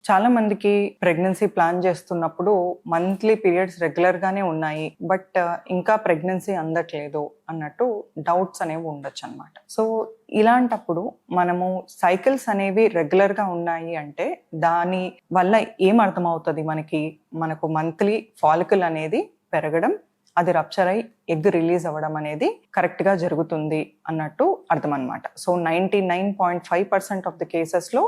చాలా మందికి pregnancy plan చేస్తున్నప్పుడు మంత్లీ పీరియడ్స్ రెగ్యులర్ గానే ఉన్నాయి, బట్ ఇంకా ప్రెగ్నెన్సీ అందట్లేదు అన్నట్టు డౌట్స్ అనేవి ఉండొచ్చు అనమాట. సో ఇలాంటప్పుడు మనము సైకిల్స్ అనేవి రెగ్యులర్ గా ఉన్నాయి అంటే దాని వల్ల ఏం అర్థమవుతుంది మనకు మంత్లీ ఫాలికల్ అనేది పెరగడం, అది రప్చర్ అయి ఎగ్ రిలీజ్ అవ్వడం అనేది కరెక్ట్ గా జరుగుతుంది అన్నట్టు అర్థం అనమాట. సో 99.5% ఆఫ్ ద కేసెస్ లో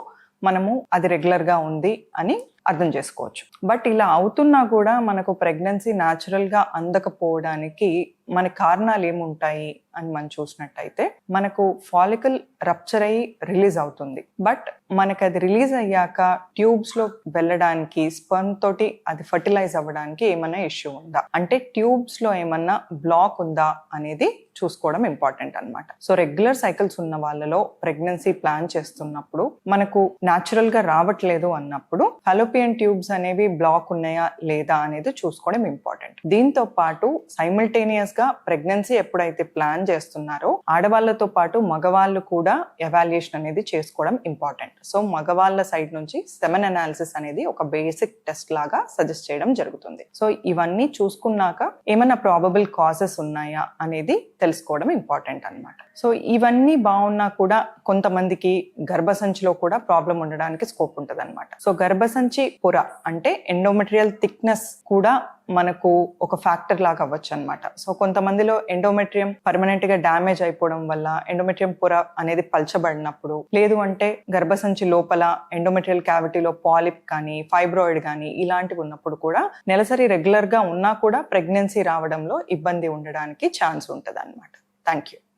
మనము అది రెగ్యులర్ గా ఉంది అని అర్థం చేసుకోవచ్చు. బట్ ఇలా అవుతున్నా కూడా మనకు ప్రెగ్నెన్సీ న్యాచురల్ గా అందకపోవడానికి మన కారణాలు ఏముంటాయి అని మనం చూసినట్టయితే, మనకు ఫాలికల్ రప్చర్ అయ్యి రిలీజ్ అవుతుంది, బట్ మనకి అది రిలీజ్ అయ్యాక ట్యూబ్స్ లో వెళ్ళడానికి స్పర్మ్ తోటి అది ఫర్టిలైజ్ అవ్వడానికి ఏమన్నా ఇష్యూ ఉందా, అంటే ట్యూబ్స్ లో ఏమన్నా బ్లాక్ ఉందా అనేది చూసుకోవడం ఇంపార్టెంట్ అనమాట. సో రెగ్యులర్ సైకిల్స్ ఉన్న వాళ్ళలో ప్రెగ్నెన్సీ ప్లాన్ చేస్తున్నప్పుడు మనకు న్యాచురల్ గా రావట్లేదు అన్నప్పుడు ఫాలోపియన్ ట్యూబ్స్ అనేవి బ్లాక్ ఉన్నాయా లేదా అనేది చూసుకోవడం ఇంపార్టెంట్. దీంతో పాటు సైమల్టేనియస్ గా ప్రెగ్నెన్సీ ఎప్పుడైతే ప్లాన్ చేస్తున్నారో ఆడవాళ్లతో పాటు మగవాళ్ళు కూడా ఎవాల్యుయేషన్ అనేది చేసుకోవడం ఇంపార్టెంట్. సో మగవాళ్ళ సైడ్ నుంచి సెమెన్ అనాలిసిస్ అనేది ఒక బేసిక్ టెస్ట్ లాగా సజెస్ట్ చేయడం జరుగుతుంది. సో ఇవన్నీ చూసుకున్నాక ఏమైనా ప్రాబబుల్ కాజెస్ ఉన్నాయా అనేది తెలుసుకోవడం ఇంపార్టెంట్ అన్నమాట. సో ఇవన్నీ బాగున్నా కూడా కొంతమందికి గర్భసంచిలో కూడా ప్రాబ్లం ఉండడానికి స్కోప్ ఉంటుంది అనమాట. సో గర్భసంచి పొర అంటే ఎండోమెట్రియల్ థిక్నెస్ కూడా మనకు ఒక ఫ్యాక్టర్ లాగా అవ్వచ్చు అనమాట. సో కొంతమందిలో ఎండోమెట్రియం పర్మనెంట్ గా డ్యామేజ్ అయిపోవడం వల్ల ఎండోమెట్రియం పొర అనేది పల్చబడినప్పుడు, లేదు అంటే గర్భసంచి లోపల ఎండోమెట్రియల్ క్యావిటీలో పాలిప్ కానీ ఫైబ్రాయిడ్ కానీ ఇలాంటివి ఉన్నప్పుడు కూడా నెలసరి రెగ్యులర్ గా ఉన్నా కూడా ప్రెగ్నెన్సీ రావడంలో ఇబ్బంది ఉండడానికి ఛాన్స్ ఉంటుంది అనమాట. Thank you.